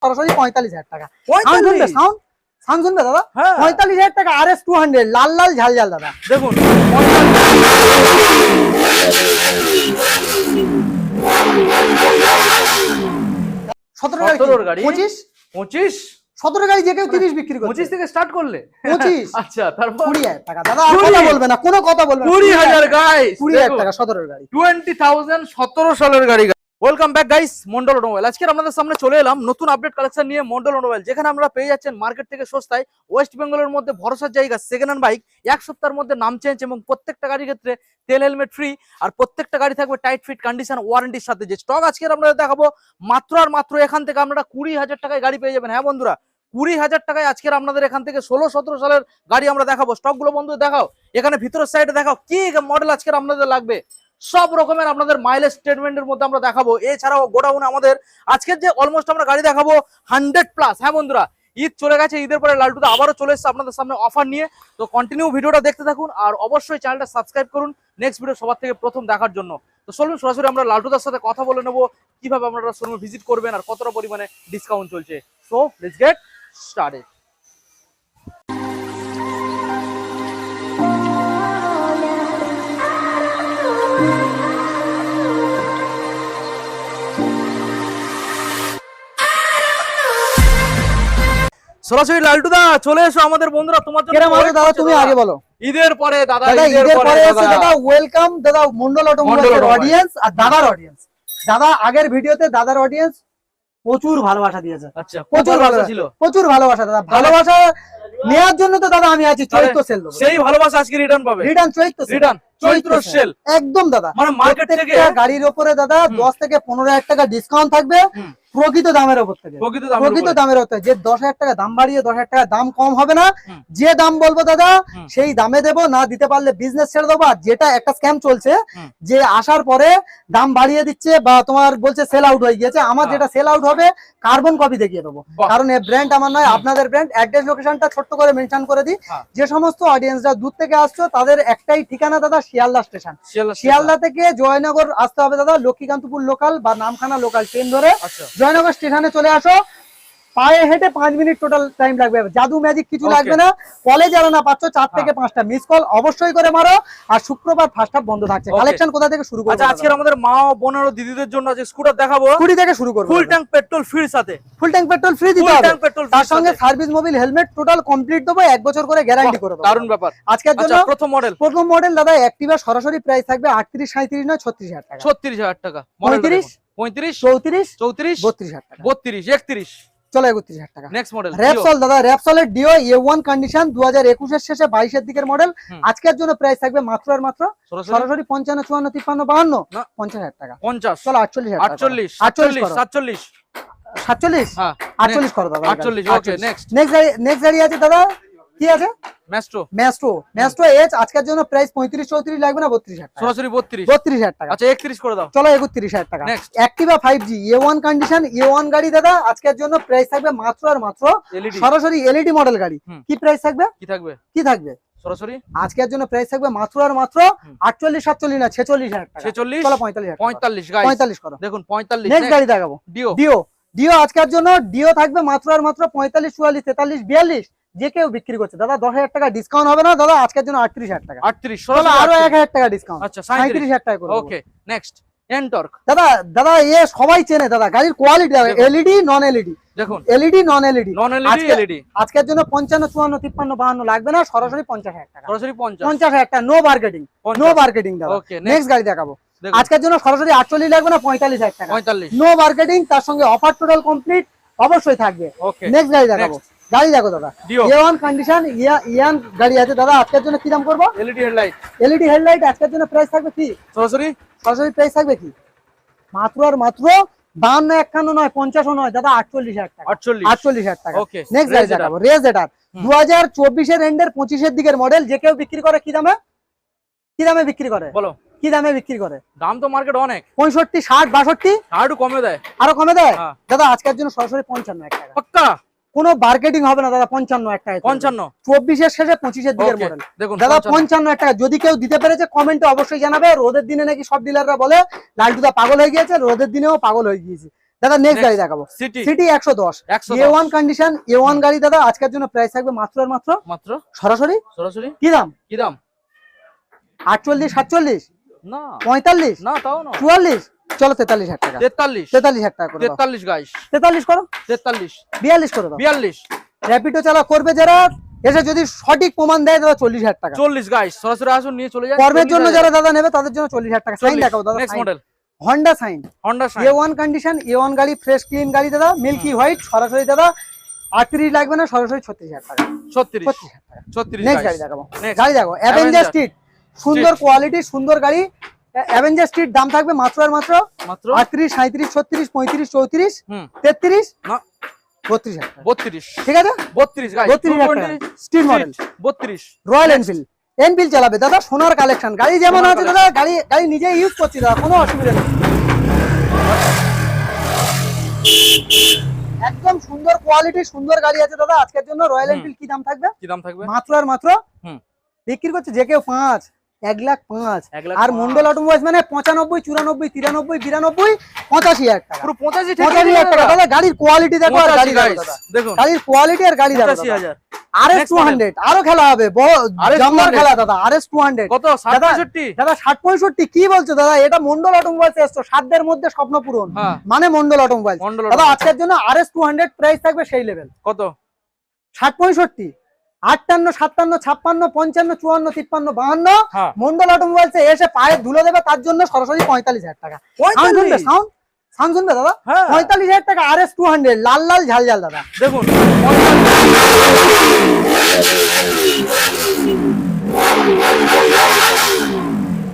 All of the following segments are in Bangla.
সরাসরি 45,000 টাকা। সাউন্ড শুনবে, সাউন্ড শুনবে দাদা? 45,000 টাকা RS 200 লাল লাল ঝাল ঝাল দাদা। দেখুন 17 গাড়ি 25 17 গাড়ি যে কেউ 30 বিক্রি করছে। 25 থেকে স্টার্ট করলে 25 আচ্ছা, তারপর 20,000 টাকা দাদা। আর কথা বলবে না, কোনো কথা বলবে না। 20,000 গাইস, 20,000 টাকা 17 গাড়ি, 20,000 17 সালের গাড়ি। Welcome back guys, Mondal automobile. আজকে আপনাদের সামনে চলে এলাম নতুন আপডেট কালেকশন নিয়ে। মন্ডল অটোমোবাইল, যেখানে আমরা পেয়ে যাচ্ছেন মার্কেট থেকে সস্তায় ওয়েস্ট বেঙ্গলের মধ্যে ভরসার জায়গা সেকেন্ড হ্যান্ড বাইক। এক সপ্তাহের মধ্যে নাম চেঞ্জ এবং প্রত্যেকটা গাড়ির ক্ষেত্রে তেল হেলমেট ফ্রি, আর প্রত্যেকটা গাড়ি থাকবে টাইট ফিট কন্ডিশন ওয়ারেন্টির সাথে। যে স্টক আজকে আপনাদের দেখাবো মাত্র আর মাত্র এখান থেকে আপনারা 20,000 টাকায় গাড়ি পেয়ে যাবেন। হ্যাঁ বন্ধুরা, 20,000 টাকায় আজকের আপনাদের এখান থেকে 16-17 সালের গাড়ি আমরা দেখাবো। স্টক গুলো বন্ধু দেখাও, এখানে ভিতরের সাইডে দেখাও কি মডেল আজকের আপনাদের লাগবে। সব রকমের আপনাদের মাইলেজ স্টেটমেন্টের মধ্যে আমরা দেখাবো। এছাড়াও গোডাউনে আমাদের আজকের যে অলমোস্ট আমরা গাড়ি দেখাবো 100+। হ্যাঁ বন্ধুরা, ঈদ চলে গেছে, ঈদের পরে লালটুদা আবারও চলে এসেছে আপনাদের সামনে অফার নিয়ে। তো কন্টিনিউ ভিডিওটা দেখতে থাকুন, আর অবশ্যই চ্যানেলটা সাবস্ক্রাইব করুন নেক্সট ভিডিও সবার থেকে প্রথম দেখার জন্য। তো চলুন সরাসরি আমরা লালটুদার সাথে কথা বলে নেবো কিভাবে আপনারা শোরুমে ভিজিট করবেন আর কতটা পরিমাণে ডিসকাউন্ট চলছে। So let's get started. সরাসরি লালটুদা চলে এসো আমাদের বন্ধুরা তোমার জন্য। দাদা তুমি আগে বলো। ঈদের পরে দাদা, ঈদের পরে এসে দাদা ওয়েলকাম দাদা মন্ডল অটোমোবাইলের অডিয়েন্স আর দাদার অডিয়েন্স। দাদা আগের ভিডিওতে দাদার অডিয়েন্স প্রচুর ভালোবাসা দিয়েছে। আচ্ছা, প্রচুর ভালোবাসা ছিল, প্রচুর ভালোবাসা দাদা। ভালোবাসা নেওয়ার জন্য তো দাদা আমি আছি। চৈত্র সেল দেব, সেই ভালোবাসা আজকে রিটার্ন পাবে। রিটার্ন চৈত্র সেল একদম দাদা। মানে মার্কেট থেকে গাড়ির উপরে দাদা 10 থেকে 15,000 টাকা ডিসকাউন্ট থাকবে প্রকৃত দামের উপর থেকে। প্রকৃত দামের উপর যে 10,000 টাকা দাম বাড়িয়ে 10,000 টাকা দাম কম হবে না। যে দাম বলবো দাদা সেই দামে দেবো, না দিতে পারলে বিজনেস ছেড়ে দেবো। আর যেটা একটা স্ক্যাম চলছে যে আসার পরে দাম বাড়িয়ে দিচ্ছে বা তোমার বলছে সেল আউট হয়ে গিয়েছে, আমার যেটা সেল আউট হবে কার্বন কপি দেখিয়ে দেবো। কারণ এই ব্র্যান্ড আমার নয়, আপনাদের ব্র্যান্ড। অ্যাড্রেস লোকেশনটা ছোট্ট করে মেনশন করে দিই। যে সমস্ত অডিয়েন্সরা দূর থেকে আসছো তাদের একটাই ঠিকানা দাদা, শিয়ালদা স্টেশন। শিয়ালদা থেকে জয়নগর আসতে হবে দাদা, লক্ষ্মীকান্তপুর লোকাল বা নামখানা লোকাল ট্রেন ধরে জয়নগর স্টেশনে চলে আসো। পায়ে হেঁটে 5 মিনিট টোটাল টাইম লাগবে, জাদু ম্যাজিক কিছু লাগবে না। কলে যারা না পাচ্ছ 4 থেকে 5টা মিস কল অবশ্যই করে মারো। আর শুক্রবার ফার্স্ট হাফ বন্ধ থাকছে। কালেকশন কোথা থেকে শুরু করব? আচ্ছা, আজকে আমাদের মা ও বোনের ও দিদিদের জন্য যে স্কুটার দেখাবো, কুড়ি থেকে শুরু করব। ফুল ট্যাঙ্ক পেট্রোল ফ্রির সাথে, ফুল ট্যাঙ্ক পেট্রোল ফ্রি দিতে হবে। তার সঙ্গে service Mobil helmet total complete দেবো, 1 বছর করে গ্যারান্টি করে দেবো। দারুণ ব্যাপার। আজকের জন্য প্রথম মডেল দাদা অ্যাক্টিভা সরাসরি প্রাইস থাকবে 38-37 নয় 36,000 টাকা। 36,000 টাকা। 35 35 34 34 32,000 টাকা। 32 31 চলো 31,000 টাকা। নেক্সট মডেল র‍্যাপসল দাদা, র‍্যাপসলের ডিও A1 কন্ডিশন 2021 এর শেষে 22 এর দিকের মডেল। আজকের জন্য প্রাইস থাকবে মাত্র আর মাত্র সরাসরি 55 54 53 52 50,000 টাকা। 50 চলো 48,000 টাকা। 48 47 47 47 হ্যাঁ 48 করো দাদা। 48 ওকে। নেক্সট গাড়ি আছে দাদা, কি আছে? Maestro edge. আজকের জন্য প্রাইস 35 34 লাগবে না, 32,000 টাকা। সরাসরি 32,000 টাকা। আচ্ছা 31 করে দাও। চলো 31,000 টাকা। Activa 5G A1 condition A1 গাড়ি দাদা, আজকের জন্য প্রাইস থাকবে মাত্র আর মাত্র সরাসরি এলইডি মডেল গাড়ি। কি প্রাইস থাকবে? কি থাকবে সরাসরি আজকের জন্য প্রাইস থাকবে মাত্র আর মাত্র 48 47 না 46,000 টাকা। 46 চলো 45,000 গাইস 45 করো। দেখুন 45। নেক্সট গাড়ি দেখাবো ডিও আজকের জন্য ডিও থাকবে মাত্র আর মাত্র 45 44 43 42। যে কেউ বিক্রি করছে দাদা 10,000 টাকা ডিসকাউন্ট হবে না দাদা, আজকের জন্য 38,000 টাকা। 38 চলো আরো 1,000 টাকা ডিসকাউন্ট। আচ্ছা 37,000 টাকা করে। ওকে নেক্সট এনটর্ক দাদা সবাই চেনে দাদা, গাড়ির কোয়ালিটি এলইডি নন এলইডি। দেখুন এলইডি নন এলইডি এলইডি আজকের জন্য 55 54 53 52 লাগবে না, সরাসরি 50,000 টাকা। সরাসরি 50,000 টাকা। নো মার্কেটিং দাদা। নেক্সট গাড়ি দেখাবো আজকের জন্য সরাসরি 48 লাগবে না, 45,000 টাকা। 45 নো মার্কেটিং, তার সঙ্গে অফার টোটাল কমপ্লিট অবশ্যই থাকবে। নেক্সট গাড়ি দেখাবো গাড়ি দেখো দাদা A1 কন্ডিশন ইয়ান গাড়ি আছে দাদা, আজকের জন্য কি দাম করবো? এলইডি হেডলাইট আজকের জন্য প্রাইস থাকবে কি? সরাসরি প্রাইস থাকবে কি মাত্র আর মাত্র 52 51 নয় 50 নয় দাদা, 48,000 টাকা। 48,000 টাকা। নেক্সট গাড়ি দেখাবো রেজ এটার 2024 এর এন্ডের 25 এর দিকের মডেল। যে কেউ বিক্রি করে কি দামে বিক্রি করে বলো? কি দামে বিক্রি করে? দাম তো মার্কেট অনেক, 65 60 62 আরো কমে দেয়, দাদা। আজকের জন্য সরাসরি 55,000 টাকা। পাক্কা কোনো মার্কেটিং হবে না দাদা। 55,000 টাকা। 55 24 এর শেষে 25 এর দিকের মডেল দাদা। 55,000 টাকা। যদি কেউ দিতে পেরেছে কমেন্টে অবশ্যই জানাবে। রোদের দিনে নাকি সব ডিলাররা বলে লালটুদা পাগল হয়ে গিয়েছে, রোদের দিনেও পাগল হয়ে গিয়েছে দাদা নেক্সট গাড়ি দেখাবো সিটি 110 A1 কন্ডিশন A1 গাড়ি দাদা আজকের জন্য প্রাইস থাকবে মাত্র আর মাত্র সরাসরি কি দাম 48 47 না 45 না তাও না 44 চলো 43000 টাকা 43000 টাকা করে 43 গাইস 43 করো 43 42 করে দাও 42 র‍্যাপিডো চালা করবে যারা এসে যদি সঠিক প্রমাণ দেয় দাদা 40000 টাকা 40 গাইস সরাসরি আসুন নিয়ে চলে যান কর্মের জন্য যারা দাদা নেবে তাদের জন্য 40000 টাকা সাইন দেখাও দাদা next model Honda Shine A1 condition A1 গাড়ি ফ্রেশ ক্লিন গাড়ি দাদা মিল্কি হোয়াইট সরাসরি দাদা 38 লাগবে না সরাসরি 36000 টাকা 36 নেক্সট গাড়ি দেখাবো গাড়ি দেখো অ্যাভেঞ্জার স্ট্রিট সুন্দর কোয়ালিটি সুন্দর গাড়ি অ্যাভেঞ্জার স্ট্রিট দাম থাকবে মাত্র আর মাত্র 38 37 36 35 34 33 না 32000 ঠিক আছে 32 guys 32 street model 32 royal Enfield Enfield চালাবে দাদা সোনার কালেকশন গাড়ি যেমন আছে দাদা গাড়ি নিজে ইউজ করছি দাদা কোনো অসুবিধা নেই একদম সুন্দর কোয়ালিটি সুন্দর গাড়ি আছে দাদা আজকের জন্য রয়্যাল এনফিল্ড কি দাম থাকবে মাত্র আর মাত্র বিক্রি করছে যে কেউ 5 1,05,000 আর মন্ডল অটোমোবাইলস মানে 95 94 93 92 95,000 টাকা পুরো 85,000 টাকা দাদা গাড়ির কোয়ালিটি দেখো আর গাড়ি দেখো গাড়ির কোয়ালিটি আর গাড়ি দেখো 85,000 RS 200 আরো খেলা হবে বড় জমদার খেলা দাদা RS 200 কত 60 65 দাদা 60 65 কি বলছো দাদা এটা মন্ডল অটোমোবাইলস এসছো সাধ্যের মধ্যে স্বপ্ন পূরণ মানে মন্ডল অটোমোবাইলস দাদা আজকের জন্য RS 200 প্রাইস থাকবে সেই লেভেল কত 60 65 58 57 56 55 54 53 52 মন্ডল অটোমোবাইলস এসে পায়ে ধুলো দেবে তার জন্য সরাসরি 45000 টাকা সাউন্ড শুনবে দাদা 45000 টাকা RS 200 লাল লাল ঝাল ঝাল দাদা দেখুন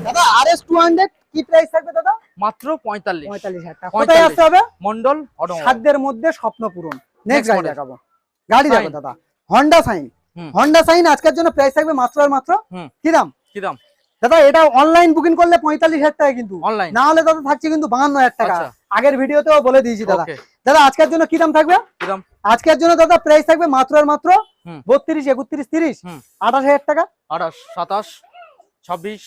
দাদা RS 200 কি প্রাইস থাকবে দাদা মাত্র 45000 টাকা কোথায় আসতে হবে মন্ডল অটোমোবাইল সাধ্যের মধ্যে স্বপ্ন পূরণ নেক্সট গাড়ি দেখাবো গাড়ি দেখো দাদা Honda Shine আজকের জন্য প্রাইস থাকবে মাত্র আর মাত্র কি দাম দাদা এটা অনলাইন বুকিং করলে 45000 টাকা কিন্তু না হলে দাদা থাকছে কিন্তু 52000 টাকা আগের ভিডিওতেও বলে দিয়েছি দাদা দাদা আজকের জন্য কি দাম থাকবে আজকের জন্য দাদা প্রাইস থাকবে মাত্র আর মাত্র 32 31 30 28000 টাকা 28 27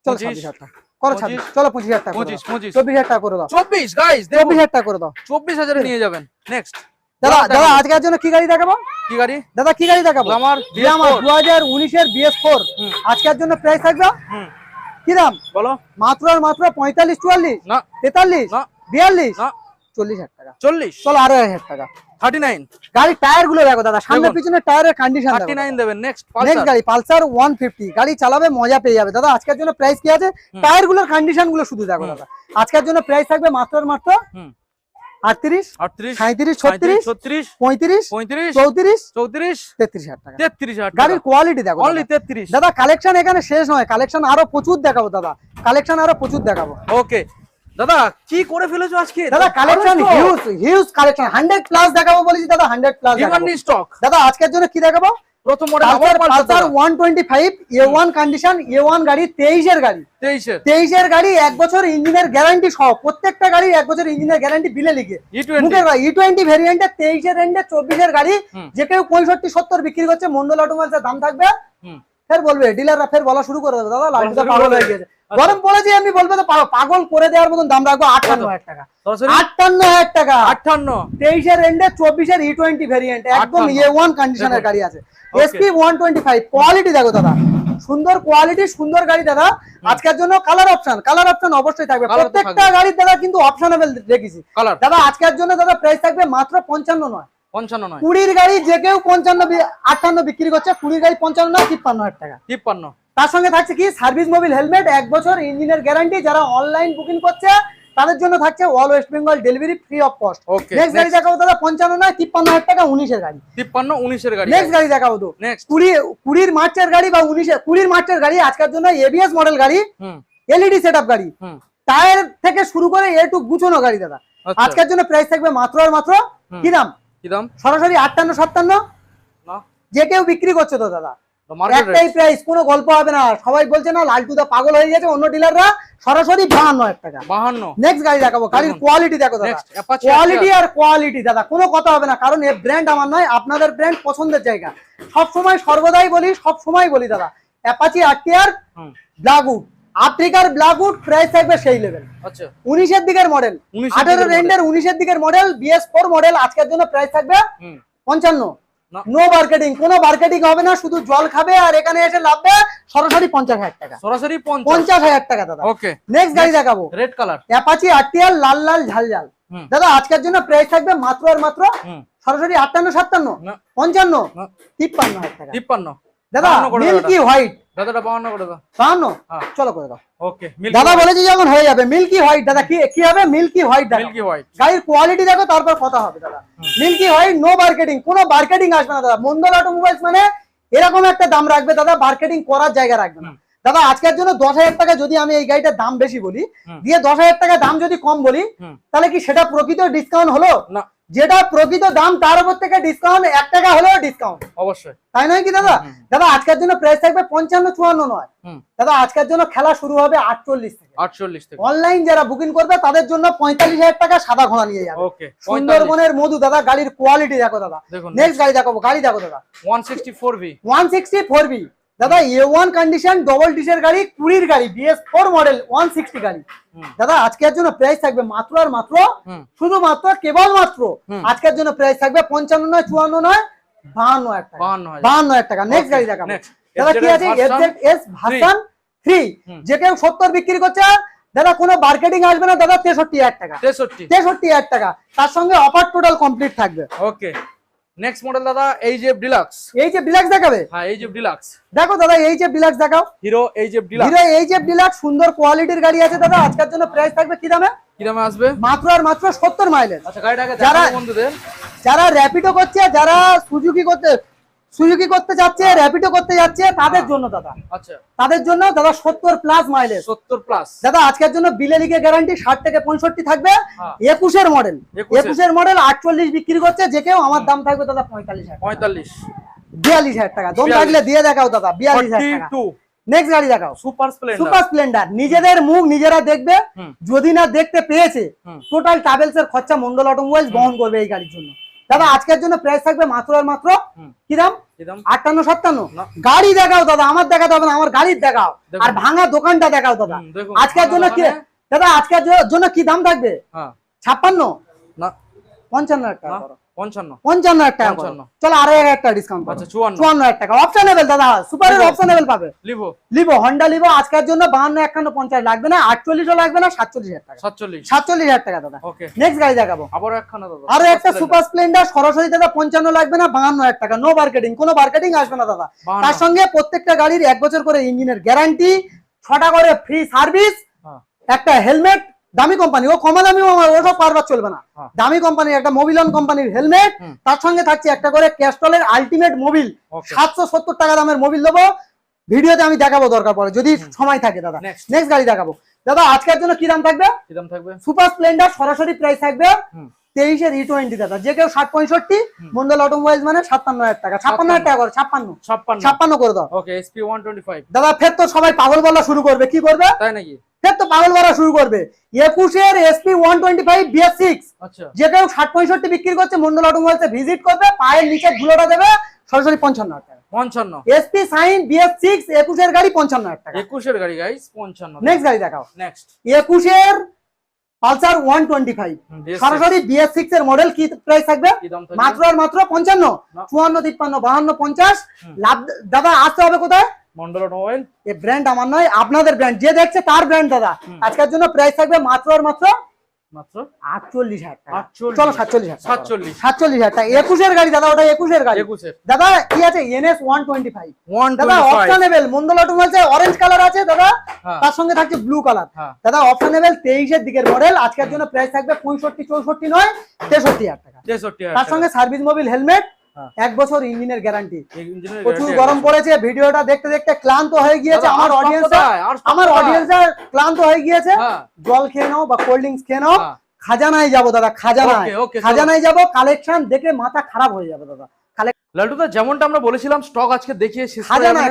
26 চলো 26000 টাকা করো 26 চলো 25000 টাকা 25 24000 টাকা করে দাও 24 গাইস 24000 টাকা করে দাও 24000 এ নিয়ে যাবেন নেক্সট দাদা আজকের জন্য কি গাড়ি দেখাবো দাদা কি গাড়ি দেখাবো আমার 2019 এর BS4 আজকের জন্য প্রাইস থাকবে কি দাম বলো মাত্র আর মাত্র 45 44 না 43 না 42 না 40000 টাকা 40 চলো 28000 টাকা 39 গাড়ি টায়ার গুলো দেখো দাদা সামনে পিছনে টায়ারের কন্ডিশন দেখো 39 দেবেন নেক্সট গাড়ি পালসার 150 গাড়ি চালাবে মজা পেয়ে যাবে দাদা আজকের জন্য প্রাইস কি আছে টায়ার গুলোর কন্ডিশন গুলো শুধু দেখো দাদা আজকের জন্য প্রাইস থাকবে মাত্র আর মাত্র 38 37 36 36 35 35 34 34 33000 টাকা 33000 টাকা গাড়ির কোয়ালিটি দেখো অনলি 33 দাদা কালেকশন এখানে শেষ নয় কালেকশন আরো প্রচুর দেখাবো দাদা কালেকশন আরো প্রচুর দেখাবো ওকে দাদা কি করে ফেলেছো আজকে দাদা কালেকশন হিউজ কালেকশন 100 প্লাস দেখাবো বলেছি দাদা 100 প্লাস ডিমান্ড স্টক দাদা আজকের জন্য কি দেখাবো প্রথম model Pulsar 125 A1 condition A1 গাড়ি 23 এর গাড়ি 23 এর গাড়ি 1 বছর ইঞ্জিনের গ্যারান্টি সহ প্রত্যেকটা গাড়ি 1 বছর ইঞ্জিনের গ্যারান্টি বিলে লিখে E20 ভেরিয়েন্টে 23 এর এন্ডে 24 এর গাড়ি যে কেউ 65 70 বিক্রি করছে মন্ডল অটোমোবাইলসের দাম থাকবে ফের বলবে ডিলাররা ফের বলা শুরু করে দেবে দাদা লাইটটা পাগল হয়ে গেছে গরম পড়েছে এমনি বলবে তো পাগল করে দেওয়ার মতন দাম রাখবো 58000 টাকা 58000 টাকা 58 23 এর এন্ডে 24 এর E20 ভেরিয়েন্ট একদম A1 কন্ডিশনের গাড়ি আছে SP 125 কোয়ালিটি দেখো দাদা সুন্দর কোয়ালিটি সুন্দর গাড়ি দাদা আজকের জন্য কালার অপশন অবশ্যই থাকবে প্রত্যেকটা গাড়ির দাদা কিন্তু অপশনেবল রেখেছি দাদা আজকের জন্য দাদা প্রাইস থাকবে মাত্র 55 নয় 20 গাড়ি যে কেউ 55 58 বিক্রি করছে 20 গাড়ি 55 না 53000 টাকা 53 তার সঙ্গে থাকছে কি সার্ভিস মোবিল হেলমেট 1 বছর ইঞ্জিনের গ্যারান্টি যারা অনলাইন বুকিং করছে তাদের জন্য থাকছে all West Bengal delivery free of cost next গাড়ি দেখাবো দাদা 55 না 53000 টাকা 19 এর গাড়ি 19 এর গাড়ি নেক্সট গাড়ি দেখাবো তো 20 মার্চের গাড়ি বা 20 মার্চের গাড়ি আজকের জন্য এবিএস মডেল গাড়ি এলইডি সেটআপ গাড়ি টায়ার থেকে শুরু করে এ টু গুছানো গাড়ি দাদা আজকের জন্য প্রাইস থাকবে মাত্র আর মাত্র কি দাম সরাসরি 58 57 না যে কেউ বিক্রি করছে তো দাদা একটাই প্রাইস কোনো গল্প হবে না সবাই বলছে না লালটুদা পাগল হয়ে গেছে অন্য ডিলাররা সরাসরি 52000 টাকা 52 নেক্সট গাড়ি দেখাবো গাড়ির কোয়ালিটি দেখো দাদা কোয়ালিটি আর কোয়ালিটি দাদা কোনো কথা হবে না কারণ এই ব্র্যান্ড আমার নয় আপনাদের ব্র্যান্ড পছন্দের জায়গা সব সময় সর্বদাই বলি সব সময় বলি দাদা অ্যাপাচি আরটিআর ব্ল্যাকউড আফ্রিকার ব্ল্যাকউড প্রাইস থাকবে সেই লেভেল। আচ্ছা 19 এর দিকের মডেল, 18 রেন্ডের 19 এর দিকের মডেল, BS4 মডেল, আজকের জন্য প্রাইস থাকবে 55। নো মার্কেটিং, কোনো মার্কেটিং হবে না, শুধু জল খাবে আর এখানে এসে লাভবে সরাসরি 50,000 টাকা, সরাসরি 50,000 টাকা দাদা। ওকে নেক্সট গাড়ি দেখাবো, রেড কালার অ্যাপাচি RTR লাল লাল ঝাল ঝাল। দাদা আজকের জন্য প্রাইস থাকবে মাত্র আর মাত্র সরাসরি 58, 57, 55, 53,000 টাকা। 53 দাদা মিল্কি হোয়াইট, দাদাটা 52 করে দাও, 52 চলো করে দাও। ওকে দাদা বলেছি যখন হয়ে যাবে মিল্কি হোয়াইট। দাদা কি হবে? Milky white. মিল্কি হোয়াইট, গাড়ির কোয়ালিটি দেখো তারপর কথা হবে দাদা। মিল্কি হোয়াইট, নো মার্কেটিং, কোনো মার্কেটিং আসবে না দাদা। মন্ডল অটোমোবাইলস মানে এরকম একটা দাম রাখবে দাদা, মার্কেটিং করার জায়গা রাখবে না দাদা। আজকের জন্য 10,000 টাকা যদি আমি এই গাড়িটার দাম বেশি বলি, দিয়ে 10,000 টাকা দাম যদি কম বলি, তাহলে কি সেটা প্রকৃত ডিসকাউন্ট হলো? না, যেটা প্রকৃত দাম তার উপর থেকে ডিসকাউন্ট 1 টাকা হলেও ডিসকাউন্ট অবশ্যই, তাই নয় কি দাদা? দাদা আজকের জন্য প্রাইস থাকবে 55, 54 নয় দাদা। আজকের জন্য খেলা শুরু হবে 48 থেকে। 48 থেকে অনলাইন যারা বুকিং করবে তাদের জন্য 45,000 টাকা সাদা ঘোড়া নিয়ে যাবে। ওকে সুন্দরবনের মধু দাদা। গাড়ির কোয়ালিটি দেখো দাদা। নেক্সট গাড়ি দেখাবো, গাড়ি দেখো দাদা 164V, 164V দাদা। A1 কন্ডিশন ডবল ডিসের গাড়ি, 20 গাড়ি, BS4 মডেল, 160 গাড়ি দাদা। আজকের জন্য প্রাইস থাকবে মাত্র আর মাত্র, শুধুমাত্র কেবলমাত্র আজকের জন্য প্রাইস থাকবে 55 নয়, 54 নয়, 52,000 টাকা, 52,000 টাকা। নেক্সট গাড়ি দেখাবো দাদা, কি আছে? FZS ভার্সন 3, যে কেউ 70 বিক্রি করছে দাদা, কোনো মার্কেটিং আসবে না দাদা। 63,000 টাকা, 63,000 টাকা। তার সঙ্গে অফার টোটাল কমপ্লিট থাকবে। ওকে নেক্সট মডেল দাদা HF ডিলাক্স। HF ডিলাক্স দেখাবে? হ্যাঁ HF ডিলাক্স দেখো দাদা, HF ডিলাক্স দেখাও। Hero HF deluxe, hero HF deluxe, সুন্দর কোয়ালিটির গাড়ি আছে দাদা। আজকের জন্য প্রাইস থাকবে কি দামে? কি দামে আসবে? মাত্র আর মাত্র 70 মাইলেজ। আচ্ছা গাড়িটাকে দেখাও বন্ধুদের, যারা র‍্যাপিডো করছে, যারা সুজুকি করতে যাচ্ছে, র‍্যাপিডো করতে যাচ্ছে, তাদের জন্য দাদা। আচ্ছা তাদের জন্য দাদা 70 প্লাস মাইলেজ, 70 প্লাস দাদা। আজকের জন্য বিলে লিখে গ্যারান্টি 60 থেকে 65 থাকবে। 21 এর মডেল, 21 এর মডেল 48 বিক্রি করছে যে কেউ। আমার দাম থাকবে দাদা 42,000 টাকা। দম থাকলে দিয়ে দেখাও দাদা, 42,000 টাকা। নেক্সট গাড়ি দেখাও, সুপার স্প্লেন্ডার। নিজেদের মুখ নিজেরা দেখবে, যদি না দেখতে পেয়েছে টোটাল ট্রাভেলস এর খরচা মন্ডল অটোমোবাইলস বহন করবে এই গাড়ির জন্য দাদা। আজকের জন্য প্রাইস থাকবে মাত্র আর মাত্র কি দাম? 58, 57। গাড়ি দেখাও দাদা, আমার দেখাতে হবে না, আমার গাড়ির দেখাও। আর ভাঙা দোকানটা দেখাও দাদা। আজকের জন্য কি দাদা, আজকের জন্য কি দাম থাকবে? 56 না 55,000 টাকা, 55,000 টাকা। চলো আরো 1,000 টাকা ডিসকাউন্ট। আচ্ছা 54,000 টাকা অপশনেবল দাদা। সুপারের অপশনেবল পাবে। লিভো হন্ডা লিভো আজকের জন্য 52, 51, 50 লাগবে না, 48ও লাগবে না, 47,000 টাকা, 47,000 টাকা দাদা। নেক্সট গাড়ি দেখাবো, আরো একটা সুপার স্প্লেন্ডার সরাসরি দাদা। 55 লাগবে না, 52,000 টাকা। নো মার্কেটিং, কোনো মার্কেটিং আসবে না দাদা। তার সঙ্গে প্রত্যেকটা গাড়ির 1 বছর করে ইঞ্জিনের গ্যারান্টি, 6টা করে ফ্রি সার্ভিস, একটা হেলমেট। দামি কোম্পানি, ও কমা দামি ওসব কারবার চলবে না। দামি কোম্পানি, একটা মোবিলন কোম্পানির হেলমেট, তার সঙ্গে থাকছে একটা করে ক্যাস্টলের আলটিমেট মোবিল। 770 টাকা দামের মোবিল দেবো, ভিডিওতে আমি দেখাবো দরকার পড়ে যদি সময় থাকে দাদা। নেক্সট গাড়ি দেখাবো দাদা। আজকের জন্য কি দাম থাকবে? সুপার স্প্লেন্ডার সরাসরি প্রাইস থাকবে 23 এর E20 দাদা। যে কেউ 60, 65, মন্ডল অটোমোবাইলস মানে 57,000 টাকা, 56,000 টাকা করে, 56 করে দাও। ওকে SP 125 দাদা। ফের তো সবাই পাগল বলা শুরু করবে, কি করবে তাই নাকি? ফের তো পাগল বলা শুরু করবে। 21 এর SP 125 BS6। আচ্ছা যে কেউ 60, 65 বিক্রি করছে মন্ডল অটোমোবাইলসে ভিজিট করবে, পায়ের নিচে ধুলোটা দেবে, সরাসরি 55,000 টাকা। 55 SP সাইন BS6 21 এর গাড়ি 55,000 টাকা। 21 এর গাড়ি গাইস 55। নেক্সট গাড়ি দেখাও। নেক্সট 21 এর পালসার 125 সরাসরি BS6 এর মডেল। কি প্রাইস থাকবে? মাত্র আর মাত্র 55, 54, 53, 52, 50। লাভ দাদা আসতে হবে কোথায়? মন্ডল অটোমোবাইল। এই ব্র্যান্ড আমার নয়, আপনাদের ব্র্যান্ড, যে দেখছে তার ব্র্যান্ড দাদা। আজকের জন্য প্রাইস থাকবে মাত্র আর মাত্র 48,000 টাকা। চলো 47,000 টাকা। 21 এর গাড়ি দাদা, ওটা 21 এর গাড়ি দাদা। কি আছে? NS 125 দাদা অপশনেবল। মন্ডল অটোমোবাইলস অরেঞ্জ কালার আছে দাদা, তার সঙ্গে থাকছে ব্লু কালার দাদা। অপশনেবল 23 এর দিকের মডেল। আজকের জন্য প্রাইস থাকবে 65, 64 নয়, 63,000 টাকা। তার সঙ্গে সার্ভিস মোবিল হেলমেট, 1 বছর ইঞ্জিনের গ্যারান্টি। প্রচুর গরম পড়েছে, ভিডিওটা দেখতে দেখতে ক্লান্ত হয়ে গিয়েছে আমার অডিয়েন্স ক্লান্ত হয়ে গিয়েছে। জল খেয়ে নাও বা কোল্ড ড্রিঙ্কস খেয়ে নাও। খাজানায় যাবো দাদা, খাজানায় যাবো। কালেকশন দেখে মাথা খারাপ হয়ে যাবে দাদা। লালটুদা যেমনটা আমরা বলেছিলাম স্টক আজকে দেখিয়ে শেষ,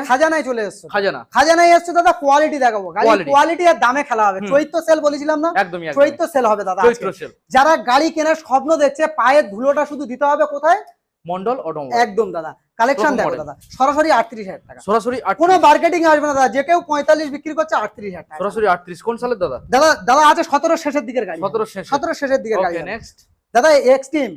খাজানায় চলে এসেছে। খাজানায় এসেছে দাদা। কোয়ালিটি দেখাবো, গাড়ি কোয়ালিটি আর দামে খেলা হবে। চৈত্র সেল বলেছিলাম না, চৈত্র সেল হবে দাদা। যারা গাড়ি কেনার স্বপ্ন দেখছে, পায়ের ধুলোটা শুধু দিতে হবে কোথায়? মন্ডল অটোমোবাইল। একদম দাদা কালেকশন প্রথম দেখো model। দাদা, সরাসরি 38,000 টাকা, সরাসরি কোনো মার্কেটিং আসবে না দাদা। যে কেউ 45 বিক্রি করছে 38,000 টাকা। সরাসরি 38। কোন সালের দাদা? দাদা দাদা আছে 17 শেষের দিকের গাড়ি, 17 শেষে। 17 শেষের দিকের গাড়ি। Okay next. দাদা এক্সট্রিম,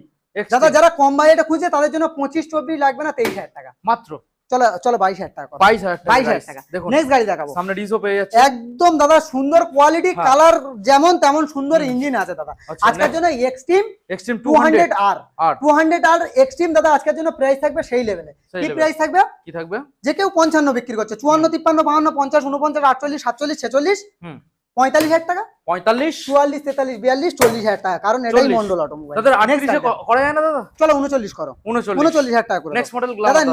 দাদা যারা কম বাজেটে খুঁজছে তাদের জন্য 25-24 লাগবে না, 23,000 টাকা মাত্র। চলো চলো 22,000 টাকা, 22,000 টাকা। দেখুন নেক্সট গাড়ি দেখাবো, সামনে ডিসও পেয়ে যাচ্ছে একদম দাদা সুন্দর কোয়ালিটি, হ্যাঁ। কালার যেমন তেমন সুন্দর, ইঞ্জিন আছে দাদা। আচ্ছা, আজকের জন্য extreme extreme 200 200R, 200R extreme দাদা আজকের জন্য প্রাইস থাকবে সেই লেভেলে। সেই কি level। প্রাইস থাকবে? কি থাকবে? যে কেউ 55 বিক্রি করছে, 54, 53, 52, 50, 49, 48, 47, 46, হুম 45,000 টাকা, 45 44, 43, 42, 40,000 টাকা, কারণ এটাই 40 মন্ডল অটোমোবাইল। তাদের 38 এ করা যায় না দাদা? চলো 39 করো, 39,000 টাকা করে নেক্সট মডেল দাদা। গ্লামার।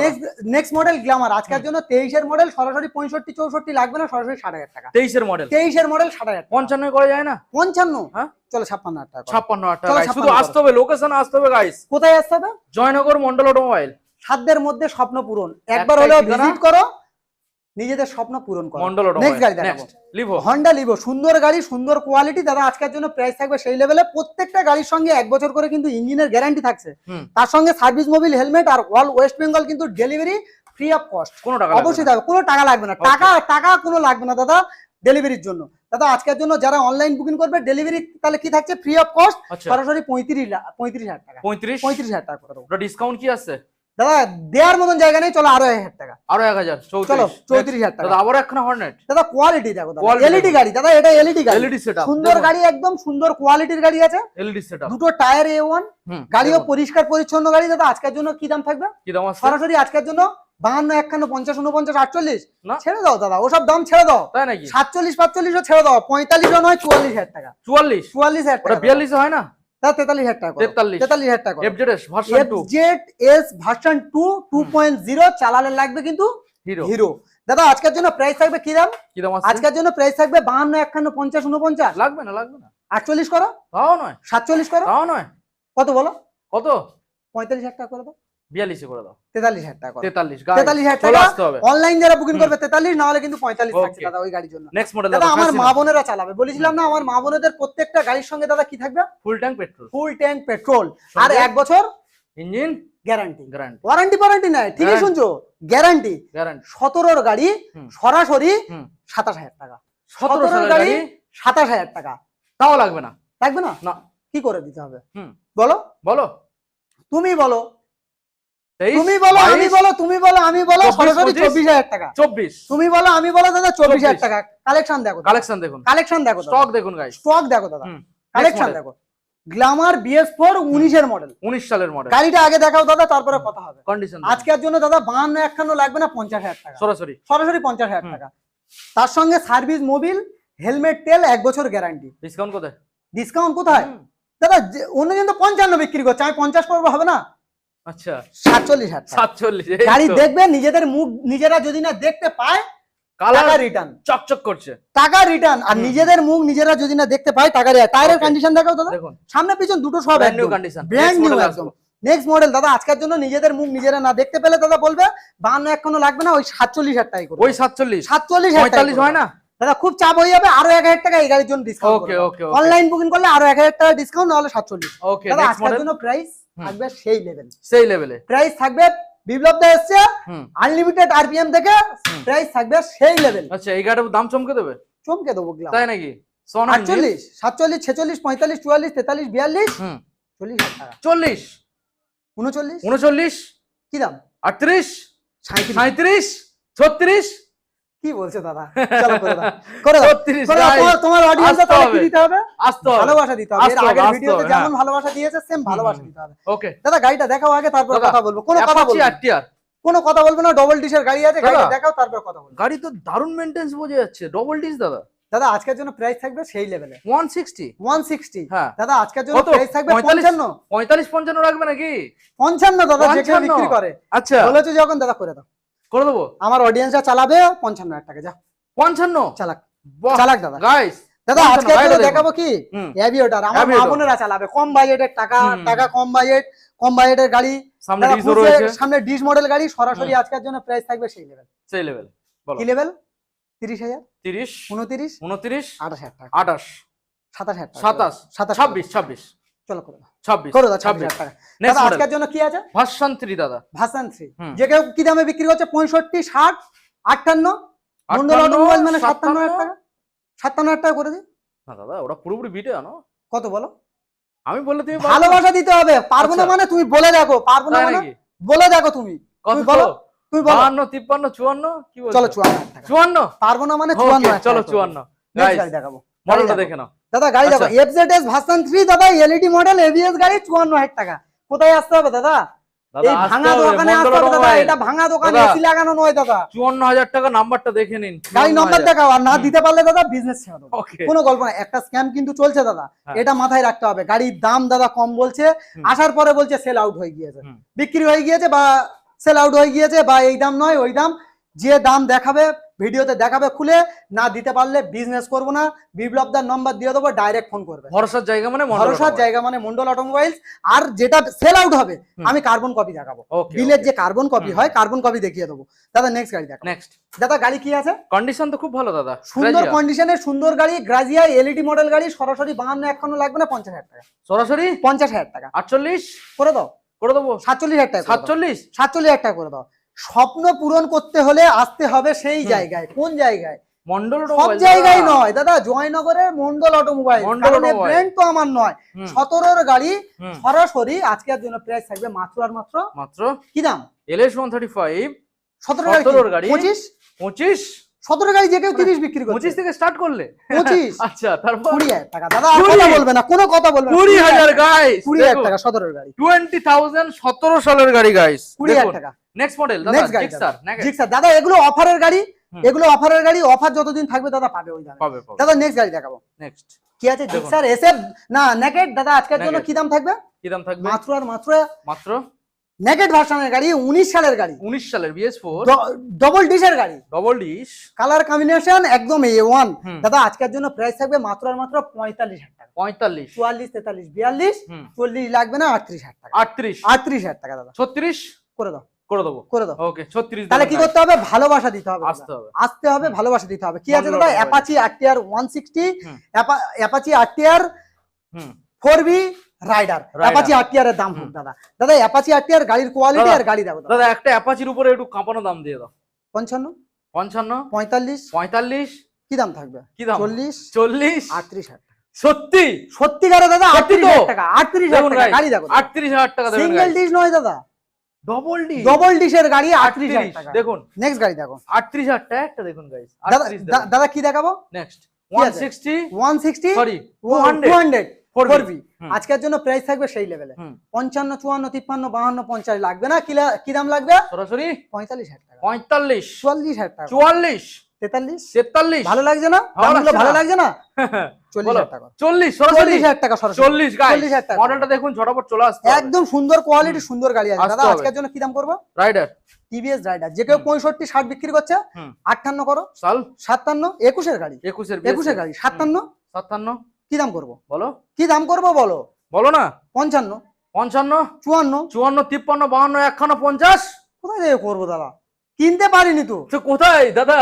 নেক্সট মডেল গ্ল্যামার আজকের জন্য 23 এর মডেল, সরাসরি 65-64 লাগবে না, সরাসরি 60,000 টাকা। 23 এর মডেল, 23 এর মডেল 60,000 টাকা। 55 করা যায় না? 55, হ্যাঁ চলো 56,000 টাকা করো। 56,000 টাকা চলো, guys। 56 শুধু আসতে হবে, লোকেশন আসতে হবে গাইস। কোথায় আসতে হবে? জয়নগর মন্ডল অটোমোবাইল। সাধ্যের মধ্যে স্বপ্ন পূরণ, একবার একটাই হলেও ঠিকানা। ভিজিট করো, নিজেদের স্বপ্ন পূরণ করো। Mondal next automobile. গাড়ি দেখাবো, নেক্সট লিভো। হন্ডা লিভো, সুন্দর গাড়ি, সুন্দর কোয়ালিটি দাদা। আজকের জন্য প্রাইস থাকবে সেই লেভেলে। প্রত্যেকটা গাড়ির সঙ্গে 1 বছর করে কিন্তু ইঞ্জিনের গ্যারান্টি থাকছে, হুম তার সঙ্গে সার্ভিস মোবিল, হেলমেট, আর অল ওয়েস্ট বেঙ্গল কিন্তু ডেলিভারি ফ্রি অফ কস্ট। কোনো টাকা অবশ্যই থাকবে, কোনো টাকা লাগবে না, টাকা কোনো লাগবে না দাদা ডেলিভারির জন্য। দাদা আজকের জন্য যারা অনলাইন বুকিং করবে ডেলিভারি তাহলে কি থাকছে? ফ্রি অফ কস্ট, আচ্ছা সরাসরি 35,000 টাকা, 35 টাকা করে দেবো। ওটা ডিসকাউন্ট কি আছে দাদা দেওয়ার মতন জায়গা নেই, চলো আরো 1,000 টাকা, আরো 1000 চলো 34 34,000 টাকা। দাদা আবার একখানা হর্নেট। দাদা কোয়ালিটি দেখো দাদা, Quality এলইডি দেখো। গাড়ি দাদা, এটা এলইডি গাড়ি, এলইডি সেটআপ সুন্দর গাড়ি, একদম সুন্দর কোয়ালিটির গাড়ি আছে, এলইডি সেটআপ। দুটো টায়ার A1, হুম গাড়িও পরিষ্কার পরিচ্ছন্ন গাড়ি। দাদা আজকের জন্য কি দাম থাকবে? কি দাম আছে? সরাসরি আজকের জন্য 52, 51, 50, 49, 48 না ছেড়ে দাও দাদা, ওসব দাম ছেড়ে দাও। তাই নাকি? 47, 45 ছেড়ে দাও, 45 নয়, 44,000 টাকা, 44 44,000 ওটা টাকা, 42 হয় না? 43,000 টাকা, 43,000 টাকা। FZS ভার্সন 2 FZS ভার্সন 2 2.0 চালালে লাগবে কিন্তু হিরো। হিরো। দাদা আজকের জন্য প্রাইস থাকবে কি দাম? কি দাম আছে? আজকের জন্য প্রাইস থাকবে 52, 51, 50, 49, লাগবে না 48 করো, তাও নয় 47 করো, তাও নয়। কত বলো? কত? 45,000 টাকা করে দাও, 42 এ করে দাও। 43,000 টাকা করো। 43 43,000 চলে টাকা আসতে হবে। অনলাইন যারা বুকিং করবে 43, না হলে কিন্তু 45 থাকছে Okay. দাদা ওই গাড়ির জন্য। নেক্সট মডেল দাদা আমার মা বোনেরা চালাবে, বলেছিলাম না আমার মা বোনেদের প্রত্যেকটা গাড়ির সঙ্গে দাদা কি থাকবে? Full tank petrol, full tank petrol, আর সঙ্গে 1 বছর ইঞ্জিন গ্যারান্টি। গ্যারান্টি ওয়ারেন্টি নাই, ঠিকই Guarantee। শুনছো, গ্যারান্টি। গ্যারান্টি 17 গাড়ি হুম। সরাসরি হুম 27,000 টাকা, 17 সালের গাড়ি গাড়ি 27,000 টাকা, তাও লাগবে না। লাগবে না? না কি করে দিতে হবে হুম বলো? বলো। তুমি বলো, 23 তুমি বলো, আমি 22 বলো, তুমি বলো, আমি বলো, 24, সরাসরি 24,000 টাকা। 24 তুমি বলো, আমি বলো দাদা 24,000 24 টাকা। কালেকশন দেখো, কালেকশন দেখুন, কালেকশন দেখো, স্টক দেখুন গাইস। স্টক দেখো দাদা, হুম কালেকশন model। দেখো। গ্ল্যামার BS4 19 এর মডেল। 19 সালের মডেল। গাড়িটা আগে দেখাও দাদা, তারপরে কথা হবে। কন্ডিশন আজকের জন্য দাদা 52, 51 লাগবে না, 50,000 টাকা, সরাসরি সরাসরি 50,000 হুম। টাকা। তার সঙ্গে সার্ভিস মোবিল, হেলমেট, তেল, 1 বছর গ্যারান্টি। ডিসকাউন্ট কোথায়? ডিসকাউন্ট কোথায় হুম, দাদা? অন্যদিন তো 55 বিক্রি করছে, আমি 50 করবো, হবে না? আচ্ছা 47,000 টাকা। 47 এই গাড়ি তো। দেখবে, নিজেদের মুখ নিজেরা যদি না দেখতে পায়, টাকা কালার রিটার্ন, চকচক করছে। টাকা রিটার্ন। আর হুম। নিজেদের মুখ নিজেরা যদি না দেখতে পায়, টাকা রিটার্ন। টায়ারের Okay. কন্ডিশন দেখাও দাদা, দেখুন সামনে পিছন দুটো সব ব্র্যান্ড নিউ একদম কন্ডিশন। ব্র্যান্ড নিউ একদম। নেক্সট মডেল দাদা আজকের জন্য নিজেদের মুখ নিজেরা না দেখতে পেলে দাদা বলবে 52 এখনো লাগবে না, ওই 47,000 টাকাই করবে। ওই 47 47,000 45 হয় না? দাদা খুব চাপ হয়ে যাবে, আরো 1,000 টাকা এই গাড়ির জন্য ডিসকাউন্ট। ওকে ওকে অনলাইন বুকিং করলে আরো 1,000 টাকা ডিসকাউন্ট, নাহলে 47। ওকে দাদা নেক্সট আজকের মডেল জন্য প্রাইস হুম। থাকবে সেই লেভেল। সেই লেভেলে প্রাইস থাকবে, বিপ্লব দা এসছে হুম আনলিমিটেড আরপিএম থেকে, হুম। প্রাইস থাকবে সেই লেভেল। আচ্ছা এই গাড়ির দাম চমকে দেবে চমকে দেবো গ্লাম। তাই নাকি? সোনা 48, 47, 46, 45, 44, 43, 42, হুম 40,000 টাকা, 40 39 39 কি দাম? 38 37। 37 36 কি বলছো দাদা? চলো করে দাও, করে দাও, 36 করে দাও। তোমার অডিয়েন্সে আসতে তাহলে কি হবে। দিতে হবে? আসতে হবে। ভালোবাসা দিতে হবে। এর আসতে হবে, আগের আসতে ভিডিওতে হবে, যেমন হ্যাঁ। ভালোবাসা দিয়েছে সেম ভালোবাসা দিতে হবে। ওকে দাদা গাড়িটা দেখাও আগে, তারপর দাদা, কথা বলবো। কোনো কথা বলবো না, আরটিআর কোনো কথা বলবো না। ডবল ডিশের গাড়ি আছে, গাড়িটা দাদা। দেখাও তারপর কথা বলবো। গাড়ি তো দারুণ মেইনটেন্স বোঝা যাচ্ছে। ডবল ডিস দাদা দাদা আজকের জন্য প্রাইস থাকবে সেই লেভেলে 160 160। হ্যাঁ দাদা আজকের জন্য কত? প্রাইস থাকবে 45 55 45 55 রাখবে নাকি? 55 দাদা, যে কেউ 55 বিক্রি করে। আচ্ছা বলেছো যখন দাদা করে দাও, করে দেবো। আমার অডিয়েন্সরা চালাবে 55,000 টাকা, যা 55 চালাক বাহ চালাক দাদা। গাইস দাদা 55 আজকে গাড়িটা দেখুন। দেখাবো কি হুম অ্যাভিয়েটর, আমার মা Aviator। বোনেরা চালাবে, কম বাজেটের টাকা, হুম। টাকা কম বাজেট, কম বাজেটের গাড়ি। সামনে দাদা ডিসও খুঁজে রয়েছে। সামনে ডিশ মডেল গাড়ি, সরাসরি হুম। আজকের জন্য প্রাইস থাকবে সেই লেভেল। সেই লেভেল বলো। কি লেভেল? 30,000, 30 29, 29 28,000 টাকা, 28 27,000 টাকা, 27 27, 26 26 চলো করে দাও 26 করে দাও 26,000 টাকা নেক্সট দাদা মডেল আজকের জন্য কি আছে ভার্সন 3 দাদা ভার্সন 3 হুম। যে কেউ কি দামে বিক্রি করছে 65 60 58 মন্ডল 58, অটোমোবাইল মানে 57,000 57,000 টাকা 57,000 টাকা করে দিই না দাদা ওটা পুরোপুরি বিটে আনো কত বলো আমি বললে তুমি ভালোবাসা দিতে হবে পারবো না আচ্ছা। মানে তুমি বলে দেখো পারবো না তাই মানে নাকি? বলে দেখো তুমি কত তুমি বলো তুমি বলো 52 53 54 কি বলছো চলো 54,000 টাকা 54 পারবো না মানে ওকে 54,000 চলো টাকা 54 Next গাইস গাড়ি দেখাবো মডেলটা দেখে নাও দাদা গাড়ি দেখো আচ্ছা। এফজেডএস ভার্সন 3 দাদা এলইডি মডেল এবিএস গাড়ি 54,000 টাকা কোথায় আসতে হবে দাদা দাদা এই ভাঙা দোকানে আসতে হবে দাদা এটা ভাঙা দোকানে দাদা। এসি লাগানো নয় দাদা 54000 টাকা নাম্বারটা দেখে নিন গাড়ি নম্বর 54,000 দেখাও আর না দিতে পারলে দাদা বিজনেস ছেড়ে দেবো ওকে কোনো গল্প না একটা স্ক্যাম কিন্তু চলছে দাদা হ্যাঁ। এটা মাথায় রাখতে হবে গাড়ির দাম দাদা কম বলছে আসার পরে বলছে সেল আউট হয়ে গিয়েছে হুম। বিক্রি হয়ে গিয়েছে বা সেল আউট হয়ে গিয়েছে বা এই দাম নয় ওই দাম যে দাম দেখাবে ভিডিওতে দেখাবে খুলে না দিতে পারলে বিজনেস করবো না বিপ্লবদার নম্বর দিয়ে দেবো ডাইরেক্ট ফোন করবে ভরসার জায়গা মানে ভরসার জায়গা মানে মন্ডল অটোমোবাইলস আর যেটা সেল আউট হবে হুম। আমি কার্বন কপি দেখাবো ওকে বিলের যে কার্বন কপি হুম। হয় কার্বন কপি দেখিয়ে দেবো দাদা নেক্সট গাড়ি দেখো নেক্সট দাদা গাড়ি কি আছে কন্ডিশন তো খুব ভালো দাদা সুন্দর Grazia। কন্ডিশনের সুন্দর গাড়ি গ্রাজিয়া এলইডি মডেল গাড়ি সরাসরি 52 এখনো লাগবে না 50,000 টাকা সরাসরি 50,000 টাকা 48 করে দাও করে দেবো 47,000 টাকা 47 47,000 টাকা করে দাও স্বপ্ন পূরণ করতে হলে আসতে হবে সেই জায়গায় কোন জায়গায় মন্ডল সব অটোমোবাইল জায়গায় নয় দাদা জয়নগরের Mondal automobile Mondal automobile. Brand তো আমার নয় হুম। 17 গাড়ি হুম। সরাসরি আজকের জন্য প্রাইস থাকবে মাত্র আর মাত্র মাত্র কি দাম LS 135 17 17 গাড়ি। 25 25 17 গাড়ি যে কেউ 30 বিক্রি করছে 25 থেকে স্টার্ট করলে 25 আচ্ছা তারপর 20,000 টাকা দাদা আর 20,000 কথা বলবে না কোনো কথা বলবে না 20000 গাইস 20,000 টাকা 17 গাড়ি 20000 17 সালের গাড়ি গাইস 20,000 টাকা নেক্সট মডেল দাদা নেক্সট গাড়ি জিক্সার জিক্সার দাদা এগুলো অফারের গাড়ি হুম। এগুলো অফারের গাড়ি অফার যতদিন থাকবে দাদা পাবে ওই দামে পাবে পাবে দাদা নেক্সট গাড়ি দেখাবো নেক্সট কি আছে দেখুন। জিক্সার এসএফ না নেকেড দাদা আজকের জন্য Naked। কি দাম থাকবে কি দাম থাকবে মাত্র আর মাত্র মাত্র নেকেড ভার্সনের গাড়ি 19 সালের গাড়ি 19 সালের BS4 ডবল ডিশের গাড়ি ডবল ডিশ কালার কম্বিনেশন একদম A1 হুম। দাদা আজকের জন্য প্রাইস থাকবে মাত্র আর মাত্র 45,000 টাকা 45 44 43 42 হুম 40 লাগবে না 38,000 টাকা 38 38,000 টাকা দাদা 36 করে দাও করে দেবো করে দাও ওকে 36 তাহলে কি করতে হবে ভালোবাসা দিতে হবে আসতে দাদা। হবে আসতে হবে ভালোবাসা দিতে হবে কি আছে Model দাদা automobile। অ্যাপাচি আরটিআর 160 হুম। অ্যাপাচি আরটিআর হুম 4B রাইডার অ্যাপাচি আরটিআর এর দাম হোক দাদা দাদা অ্যাপাচি আরটিআর গাড়ির কোয়ালিটি দাদা, আর গাড়ি দেখো দাদা দাদা একটা অ্যাপাচির উপরে একটু কাঁপানো দাম দিয়ে দাও 55 55 45 45 কি দাম থাকবে কি দাম 40 40 38,000 টাকা সত্যি সত্যিকারে দাদা সত্যি তো? 38,000 টাকা 38,000 দেখুন টাকা guys, গাড়ি দেখো 38000 টাকা দেবেন সিঙ্গেল ডিশ নয় দাদা ডবল ডি ডবল ডিশের গাড়ি 38,000 টাকা দেখুন নেক্সট গাড়ি দেখো 38000 টাকা একটা দেখুন গাইস দাদা দাদা কি দেখাবো নেক্সট আছে? 160 160 সরি 200 4B 4B হুম। আজকের জন্য প্রাইস থাকবে সেই লেভেলে হুম 55 54 53 52 50 লাগবে না কি দাম লাগবে সরাসরি 45,000 টাকা 45 44,000 টাকা 44 43 43 ভালো লাগছে না ভালো দামগুলো লাগছে ভালো না? লাগছে না বলো 40,000 টাকা 40 সরাসরি 40,000 টাকা সরাসরি 40 গাইস 40,000 টাকা মডেলটা দেখুন ঝটাপট চলে আসছে একদম সুন্দর কোয়ালিটি সুন্দর গাড়ি আছে আসতে দাদা হবে। আজকের জন্য কি দাম করবো রাইডার টিভিএস রাইডার যে কেউ 65 60 বিক্রি করছে হুম 58 করো সাল 57 21 এর গাড়ি 21 এর 21 এর গাড়ি 57 57 কি দাম করবো বলো কি দাম করবো বলো বলো না 55 55 54 54 53 52 51 50 কোথায় থেকে করবো দাদা কিনতে পারিনি তো তো কোথায় দাদা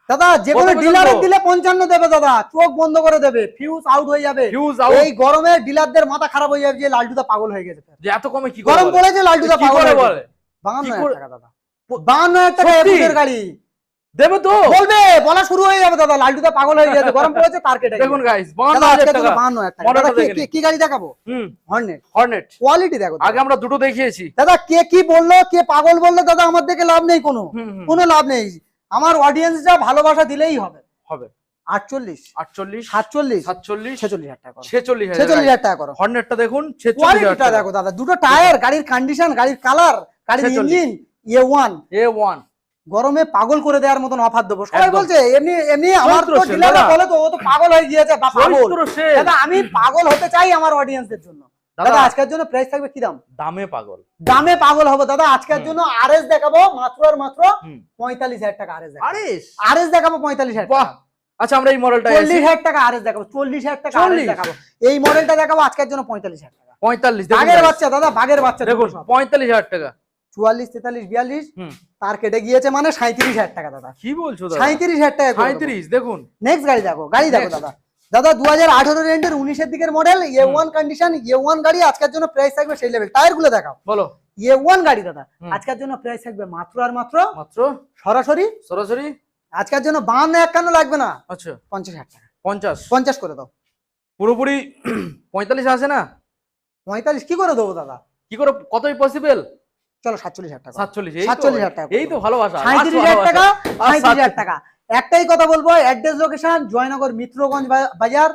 দাদা যে কোনো কত পর্যন্ত? ডিলারে দিলে 55 দেবে দাদা চোখ বন্ধ করে দেবে ফিউজ আউট হয়ে যাবে ফিউজ আউট এই গরমে ডিলারদের মাথা খারাপ হয়ে যাবে যে লালটুদা পাগল হয়ে গেছে যে এত কমে কি করে গরম বলে? পড়েছে লালটুদা কি পাগল করে হয়ে বলে গেছে 52,000 করে- টাকা দাদা 52,000 টাকা সত্যি? একুশের গাড়ি দেবে তো বলবে বলা শুরু হয়ে যাবে দাদা লালটুদা পাগল হয়ে গেছে গরম পড়েছে তার কেটে দেখুন গাইস দাদা 52000 আজকের জন্য টাকা 52,000 টাকা মডেলটা দাদা দেখে নিন। কি গাড়ি দেখাবো হুম হর্নেট হর্নেট কোয়ালিটি দেখো দাদা। আগে আমরা দুটো দেখিয়েছি দাদা কে কি বললো কে পাগল বললো দাদা আমার দেখে লাভ নেই কোনো হুম হুম কোনো লাভ নেই আমার অডিয়েন্সরা ভালোবাসা দিলেই হবে হবে 48 48 47 47 46,000 টাকা করো 46000 46,000 টাকা করো হর্নেটটা দেখুন 46000 কোয়ালিটিটা টাকা দেখো দাদা দুটো টায়ার গাড়ির কন্ডিশন গাড়ির কালার গাড়ির 46 ইঞ্জিন A1 A1 গরমে পাগল করে দেওয়ার মতন অফার দেবো সবাই একদম। বলছে এমনি এমনি আমার তো চরিত্র ডিলাররা দাদা। বলে তো ও তো পাগল হয়ে গিয়েছে বা পাগল চরিত্র শেষ। দাদা আমি পাগল হতে চাই আমার অডিয়েন্সদের জন্য দাদা দাদা আজকের জন্য প্রাইস থাকবে কি দাম দামে পাগল দামে পাগল হবে দাদা আজকের হুম। জন্য আরএস দেখাবো মাত্র আর মাত্র হুম 45,000 টাকা আরএস দেখাবো আরে আরএস দেখাবো 45,000 বাহ টাকা আচ্ছা আমরা এই মডেলটা 40,000 টাকা আরএস দেখাবো 40,000 টাকা আরএস 40 দেখাবো এই মডেলটা দেখাবো আজকের জন্য 45,000 টাকা 45 দেখুন বাঘের guys, বাচ্চা দাদা বাঘের বাচ্চা দেখুন 45000 টাকা 44 43 42 হুম তার কেটে গিয়েছে মানে 37,000 টাকা দাদা কি বলছো দাদা 37,000 টাকা 37 দেখুন নেক্সট গাড়ি দেখো Next। দাদা দাদা 2018 রেঞ্জের 19 এর দিকের মডেল A1 কন্ডিশন A1 গাড়ি, আজকের জন্য প্রাইস থাকবে সেই লেভেল। টায়ার গুলো দেখাও। বলো। A1 গাড়ি দাদা আজকের জন্য প্রাইস থাকবে মাত্র আর মাত্র সরাসরি আজকের জন্য 52 51 লাগবে না। আচ্ছা 50,000 টাকা। 50 করে দাও। পুরোপুরি 45 আসে না? 45 কি করে দেবো দাদা? কি করে, কতই পসিবল? চলো 47,000 টাকা। 47,000 টাকা। এই তো ভালোবাসা। 37,000 টাকা, 37,000 টাকা। একটাই কথা বলবো, অ্যাড্রেস লোকেশন জয়নগর মিত্রগঞ্জ বাজার।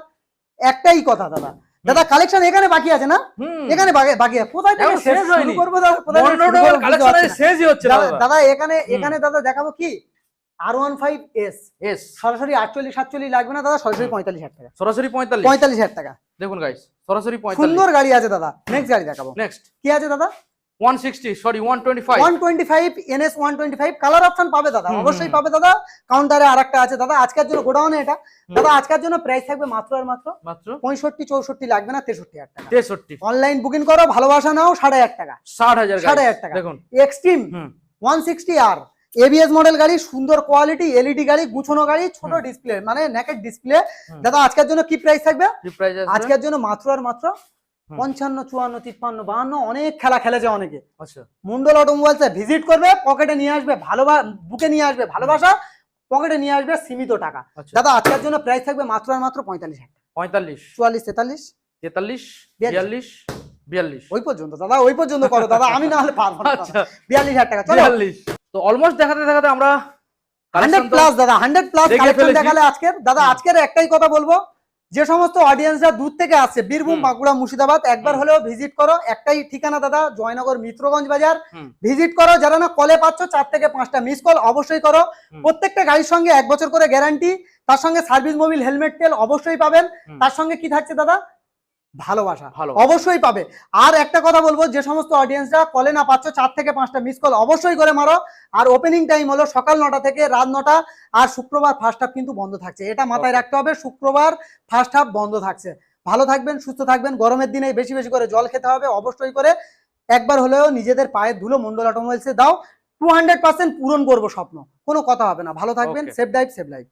একটাই কথা দাদা, দাদা কালেকশন এখানে বাকি আছে না? এখানে বাকি আছে। কোথায় থেকে শেষ শুরু করব দাদা? কালেকশন শেষই হচ্ছে না দাদা। এখানে দাদা দেখাবো কি R15S সরাসরি 48 47 লাগবে না দাদা, সরাসরি 45,000 টাকা। সরাসরি 45,000 টাকা। দেখুন গাইস, সরাসরি 45। সুন্দর গাড়ি আছে দাদা। নেক্সট গাড়ি দেখাবো। নেক্সট কি আছে দাদা? 125 NS 125 কালার অপশন পাবে দাদা, অবশ্যই পাবে দাদা। কাউন্টারে আরেকটা আছে দাদা, আজকের জন্য গোডাউনে এটা দাদা। আজকের জন্য প্রাইস থাকবে মাত্র আর মাত্র 65 64 লাগবে না, 63,000 টাকা। 63। অনলাইন বুকিং করো, ভালোবাসা নাও, 60,000 টাকা। 60,000 টাকা। দেখুন এক্সট্রিম 160R ABS মডেল গাড়ি, সুন্দর কোয়ালিটি, এলইডি গাড়ি, গুছানো গাড়ি, ছোট ডিসপ্লে মানে নেকেড ডিসপ্লে দাদা। আজকের জন্য কি প্রাইস থাকবে? আজকের জন্য মাত্র আর মাত্র 55 54 53 52। অনেক খেলা খেলেছে অনেকে। আচ্ছা মন্ডল অটোমোবাইলসে ভিজিট করবে, পকেটে নিয়ে আসবে বুকে নিয়ে আসবে ভালোবাসা, পকেটে নিয়ে আসবে সীমিত টাকা। দাদা আজকের জন্য প্রাইস থাকবে মাত্র আর মাত্র 45,000 টাকা। 45 44 43 43 42 42 ওই পর্যন্ত দাদা, ওই পর্যন্ত করো দাদা, আমি না হলে পারবো না। আচ্ছা 42,000 টাকা। চলো 42। তো অলমোস্ট দেখাতে দেখাতে আমরা 100 প্লাস দাদা, 100 প্লাস কালেকশন দেখালে আজকের দাদা। আজকের একটাই কথা বলবো, যে সমস্ত অডিয়েন্সরা দূর থেকে আসছে, বীরভূম বাঁকুড়া মুর্শিদাবাদ, একবার হলেও ভিজিট করো। একটাই ঠিকানা দাদা, জয়নগর মিত্রগঞ্জ বাজার। ভিজিট করো। যারা না কলে পাচ্ছ 4 থেকে 5টা মিস কল অবশ্যই করো। প্রত্যেকটা গাড়ির সঙ্গে 1 বছর করে গ্যারান্টি, তার সঙ্গে সার্ভিস মোবিল হেলমেট তেল অবশ্যই পাবেন। তার সঙ্গে কি থাকছে দাদা? ভালোবাসা অবশ্যই পাবে। আর একটা কথা বলবো, যে সমস্ত অডিয়েন্সরা কলে না পাচ্ছ 4 থেকে 5টা মিস কল অবশ্যই করে মারো। আর ওপেনিং টাইম হলো সকাল 9টা থেকে রাত 9টা। আর শুক্রবার ফার্স্ট হাফ কিন্তু বন্ধ থাকছে, এটা মাথায় রাখতে হবে। শুক্রবার ফার্স্ট হাফ বন্ধ থাকছে। ভালো থাকবেন, সুস্থ থাকবেন। গরমের দিনে বেশি বেশি করে জল খেতে হবে অবশ্যই করে। একবার হলেও নিজেদের পায়ের ধুলো মন্ডল অটোমোবাইলসে দাও। 200% পূরণ করবো স্বপ্ন, কোনো কথা হবে না। ভালো থাকবেন, সেফ ড্রাইভ সেভ লাইফ।